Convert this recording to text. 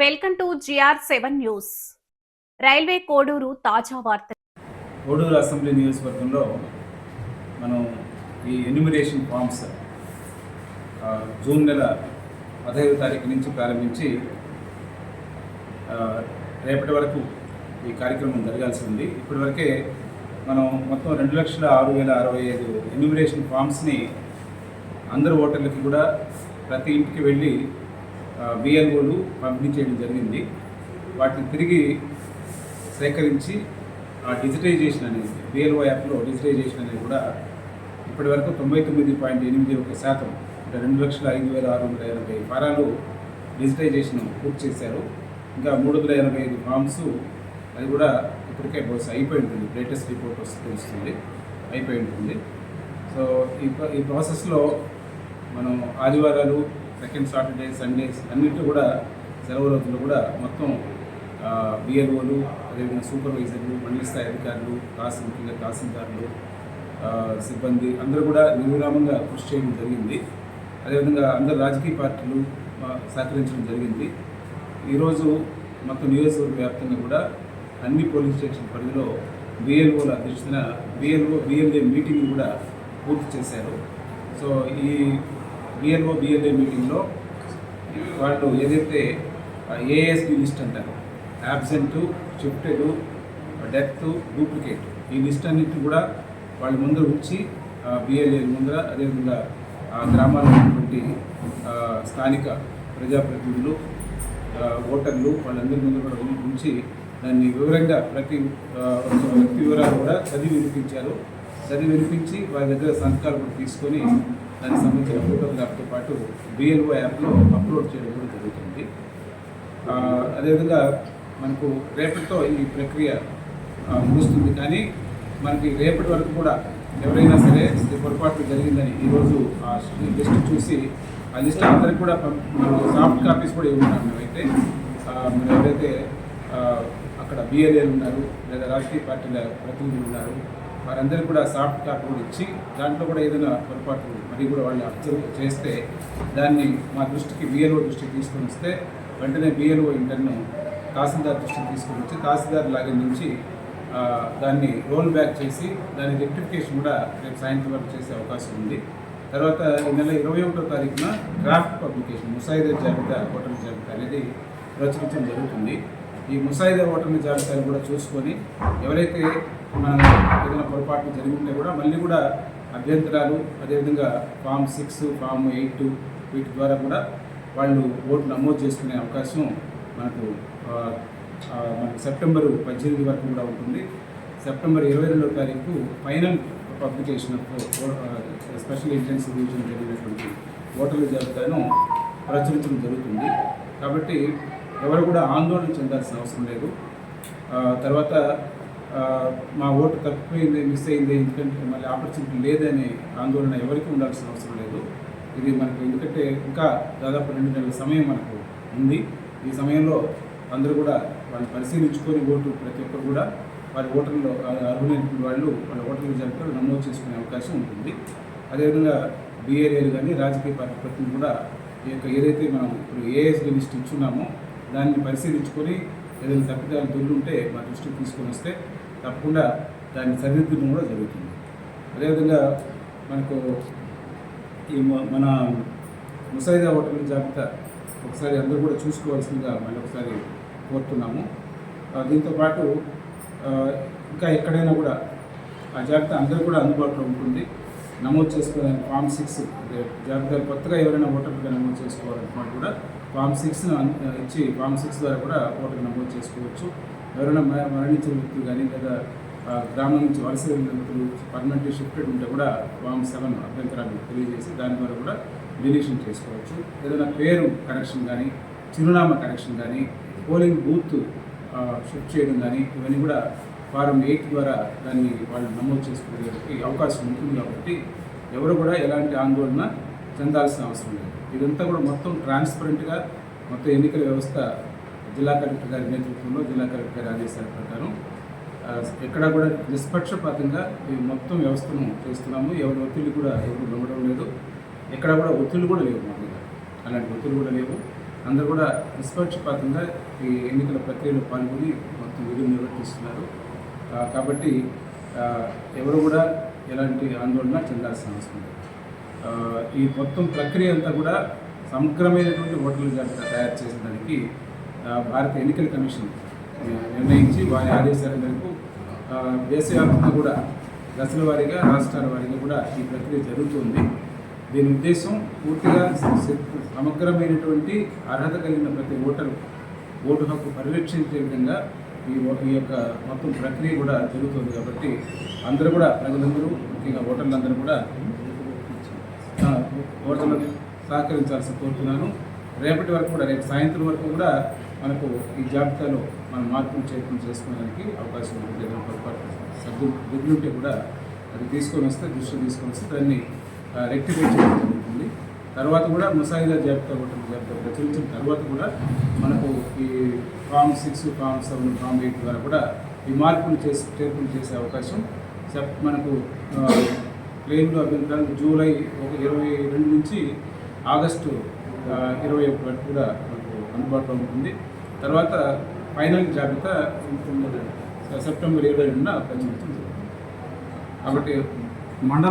Welcome to GR7 news. Railway Koduru తాజా వార్త. Koduru assembly నియోజకవర్గంలో మనం ఈ ఎన్యూమరేషన్ ఫామ్స్ జూన్ నెల 15వ తారీఖు నుంచి ప్రారంభించి రేపటి వరకు ఈ కార్యక్రమం జరగాల్సి ఉంది. ఇప్పటివరకే మనం మొత్తం 2,06,065 ఎన్యూమరేషన్ ఫామ్స్ని అందరు ఓటర్లకి కూడా ప్రతి ఇంటికి వెళ్ళి బిఎల్ఓలు పంపిణీ చేయడం జరిగింది. వాటిని తిరిగి సేకరించి ఆ డిజిటైజేషన్ అనేది బిఎల్ఓ యాప్లో డిజిటైజేషన్ అనేది కూడా ఇప్పటి వరకు 99.81% అంటే 2,05,680 ఫారాలు డిజిటైజేషన్ పూర్తి చేశారు. ఇంకా 385 ఫామ్స్ అది కూడా ఇప్పటికే బహుశా అయిపోయి ఉంటుంది. లేటెస్ట్ రిపోర్ట్ వస్తే తెలుస్తుంది, అయిపోయి ఉంటుంది. సో ఈ ప్రాసెస్లో మనం ఆదివారాలు, సెకండ్ సాటర్డే, సండేస్ అన్నింటిలో కూడా సెలవు రోజుల్లో కూడా మొత్తం బిఎల్ఓలు, అదేవిధంగా సూపర్వైజర్లు, మండలి స్థాయి అధికారులు, ముఖ్యంగా తహసీల్దారులు, సిబ్బంది అందరూ కూడా నిర్విరామంగా కృషి చేయడం జరిగింది. అదేవిధంగా అందరు రాజకీయ పార్టీలు సహకరించడం జరిగింది. ఈరోజు మొత్తం నియోజకవర్గ వ్యాప్తంగా కూడా అన్ని పోలీస్ స్టేషన్ పరిధిలో బిఎల్ఓల అధ్యక్షతన బిఎల్ఏ మీటింగ్ కూడా పూర్తి చేశారు. సో ఈ బిఎల్ఏ మీటింగ్లో వాళ్ళు ఏదైతే ఏఎస్డి లిస్ట్ అంటారు, యాబ్సెంటు, షిఫ్టెడ్, డెత్, డూప్లికేట్, ఈ లిస్ట్ అన్నింటినీ కూడా వాళ్ళ ముందర ఉంచి బిఎల్ఏ ముందర, అదేవిధంగా గ్రామాల్లో ఉన్నటువంటి స్థానిక ప్రజాప్రతినిధులు, ఓటర్లు వాళ్ళందరి ముందు కూడా ఉంచి దాన్ని వివరంగా ప్రతి వ్యక్తి వివరాలు కూడా చదివి వినిపించి వారి దగ్గర సంతకాలు కూడా తీసుకొని దానికి సంబంధించిన ఫోటోగ్రాఫ్తో పాటు బిఎల్ఓ యాప్లో అప్లోడ్ చేయడం కూడా జరుగుతుంది. అదేవిధంగా మనకు రేపటితో ఈ ప్రక్రియ ముగుస్తుంది. కానీ మనకి రేపటి వరకు కూడా ఎవరైనా సరే పొరపాటు జరిగిందని ఈరోజు ఆ లిస్ట్ చూసి ఆ లిస్ట్ అందరికి కూడా సాఫ్ట్ కాపీస్ కూడా ఇవ్వమన్నాం. మేమైతే మనం ఎవరైతే అక్కడ బిఎల్ఏలు ఉన్నారు లేదా రాజకీయ పార్టీల ప్రతినిధులు ఉన్నారు వారందరికీ కూడా సాఫ్ట్ కాపీ కూడా ఇచ్చి దాంట్లో కూడా ఏదైనా పొరపాటు మరి కూడా వాళ్ళు అబ్జర్వ్ చేస్తే దాన్ని మా దృష్టికి బిఎల్ఓ దృష్టికి తీసుకొని వస్తే వెంటనే బిఎల్ఓ ఇంటర్ను తహసీల్దార్ దృష్టికి తీసుకొని వచ్చి తహసీల్దార్ లాగిన్ నుంచి దాన్ని రోల్ బ్యాక్ చేసి దాని రెక్టిఫికేషన్ కూడా రేపు సాయంత్రం వరకు చేసే అవకాశం ఉంది. తర్వాత ఈ నెల 21వ తారీఖున డ్రాఫ్ట్ పబ్లికేషన్ ముసాయిదా జాబితా, ఓటర్ల జాబితా అనేది ప్రచురించడం జరుగుతుంది. ఈ ముసాయిదా ఓటర్ల జాబితాను కూడా చూసుకొని ఎవరైతే మనం ఏదైనా పొరపాటు జరిగి ఉంటే కూడా మళ్ళీ కూడా అభ్యంతరాలు, అదేవిధంగా ఫామ్ 6, ఫామ్ 8 వీటి ద్వారా కూడా వాళ్ళు ఓటు నమోదు చేసుకునే అవకాశం మనకు సెప్టెంబర్ 18 వరకు కూడా ఉంటుంది. సెప్టెంబర్ 22వ తారీఖు final publication special intensive revision జరిగినటువంటి ఓటర్ల జాబితాను ప్రచురించడం జరుగుతుంది. కాబట్టి ఎవరు కూడా ఆందోళన చెందాల్సిన అవసరం లేదు. తర్వాత మా ఓటు తప్పిపోయింది, మిస్ అయింది, ఎందుకంటే మళ్ళీ ఆపర్చునిటీ లేదనే ఆందోళన ఎవరికి ఉండాల్సిన అవసరం లేదు. ఇది మనకు ఎందుకంటే ఇంకా దాదాపు 2 నెలల సమయం మనకు ఉంది. ఈ సమయంలో అందరూ కూడా వాళ్ళు పరిశీలించుకొని ఓటు ప్రతి ఒక్కరు కూడా వారి ఓటర్లో అర్హులైన వాళ్ళు వాళ్ళ ఓటర్ల జాబితాలో నమోదు చేసుకునే అవకాశం ఉంటుంది. అదేవిధంగా బిఏఏలు కానీ రాజకీయ పార్టీ ప్రతినిధులు కూడా ఈ యొక్క ఏదైతే మనం ఇప్పుడు ఏఎస్డి లిస్ట్ ఇచ్చున్నామో దాన్ని పరిశీలించుకొని ఏదైనా తప్పిదాలు దొరుకుంటే మా దృష్టికి తీసుకొని వస్తే తప్పకుండా దాన్ని సరిదిద్దడం కూడా జరుగుతుంది. అదేవిధంగా మనకు ఈ మన ముసాయిదా ఓటర్ల జాబితా ఒకసారి అందరూ కూడా చూసుకోవాల్సిందిగా మళ్ళీ ఒకసారి కోరుతున్నాము. దీంతోపాటు ఇంకా ఎక్కడైనా కూడా ఆ జాబితా అందరూ కూడా అందుబాటులో ఉంటుంది. నమోదు చేసుకోవడానికి ఫామ్ 6 జాబితా కొత్తగా ఎవరైనా ఓటర్లుగా నమోదు చేసుకోవాలనుకున్నట్టు కూడా ఫామ్ 6 ఇచ్చి ఫామ్ 6 ద్వారా కూడా ఓటర్లు నమోదు చేసుకోవచ్చు. ఎవరైనా మరణించిన వ్యక్తులు కానీ లేదా గ్రామం నుంచి వలస వెళ్ళిన వ్యక్తులు పర్మనెంట్లీ షిఫ్టెడ్ ఉంటే కూడా ఫామ్ 7 అభ్యంతరాలు తెలియజేసి దాని ద్వారా కూడా డిలీషన్ చేసుకోవచ్చు. ఏదైనా పేరు కరెక్షన్ కానీ, చిరునామా కరెక్షన్ కానీ, పోలింగ్ బూత్ షిఫ్ట్ చేయడం కానీ ఇవన్నీ కూడా ఫారం 8 ద్వారా దాన్ని వాళ్ళు నమోదు చేసుకునేందుకు అవకాశం ఉంటుంది. కాబట్టి ఎవరు కూడా ఎలాంటి ఆందోళన చెందాల్సిన అవసరం లేదు. ఇదంతా కూడా మొత్తం ట్రాన్స్పరెంట్గా మొత్తం ఎన్నికల వ్యవస్థ జిల్లా కలెక్టర్ గారి నేతృత్వంలో, జిల్లా కలెక్టర్ గారి ఆదేశాల ప్రకారం ఎక్కడా కూడా నిష్పక్షపాతంగా ఈ మొత్తం వ్యవస్థను చేస్తున్నాము. ఎవరి ఒత్తిడి కూడా ఎవరు నమ్మడం లేదు. ఎక్కడ కూడా ఒత్తిళ్ళు కూడా లేవు. మామూలుగా అలాంటి ఒత్తిళ్ళు కూడా లేవు. అందరూ కూడా నిష్పక్షపాతంగా ఈ ఎన్నికల ప్రక్రియలో పాల్గొని మొత్తం విధులు నిర్వర్తిస్తున్నారు. కాబట్టి ఎవరు కూడా ఎలాంటి ఆందోళన చెందాల్సిన అవసరం లేదు. ఈ మొత్తం ప్రక్రియ అంతా కూడా సమగ్రమైనటువంటి ఓటర్ల జాబితా తయారు చేసడానికి భారత ఎన్నికల కమిషన్ నిర్ణయించి వారి ఆదేశాల మేరకు దేశవ్యాప్తంగా కూడా దశల వారీగా రాష్ట్రాల వారీగా కూడా ఈ ప్రక్రియ జరుగుతుంది. దీని ఉద్దేశం పూర్తిగా సమగ్రమైనటువంటి అర్హత కలిగిన ప్రతి ఓటరు ఓటు హక్కు పరిరక్షించే విధంగా ఈ యొక్క మొత్తం ప్రక్రియ కూడా జరుగుతుంది. కాబట్టి అందరూ కూడా ప్రజలందరూ ముఖ్యంగా ఓటర్లందరూ కూడా ఓటర్లకు సహకరించాల్సి కోరుతున్నాను. రేపటి వరకు కూడా రేపు సాయంత్రం వరకు కూడా మనకు ఈ జాబితాలో మనం మార్పులు చేర్పులు చేసుకోవడానికి అవకాశం ఉంటుంది. ఏదైనా పొరపాటు సభ్యులు ఉంటే కూడా అది తీసుకొని వస్తే దాన్ని రెక్టిఫై చేయడం జరుగుతుంది. తర్వాత కూడా ముసాయిదా జాబితా ఓటర్ల జాబితా ప్రచురించిన తర్వాత కూడా మనకు ఈ ఫామ్ 6, ఫామ్ 7, ఫామ్ 8 ద్వారా కూడా ఈ మార్పులు చేర్పులు చేసే అవకాశం మనకు క్లెయిమ్లు అభ్యంతరాలు జూలై 22 నుంచి ఆగస్టు 21 వరకు కూడా మనకు అందుబాటులో ఉంటుంది. తర్వాత ఫైనల్ జాబితా సెప్టెంబర్ 22న ప్రచురించడం జరుగుతుంది. కాబట్టి మండల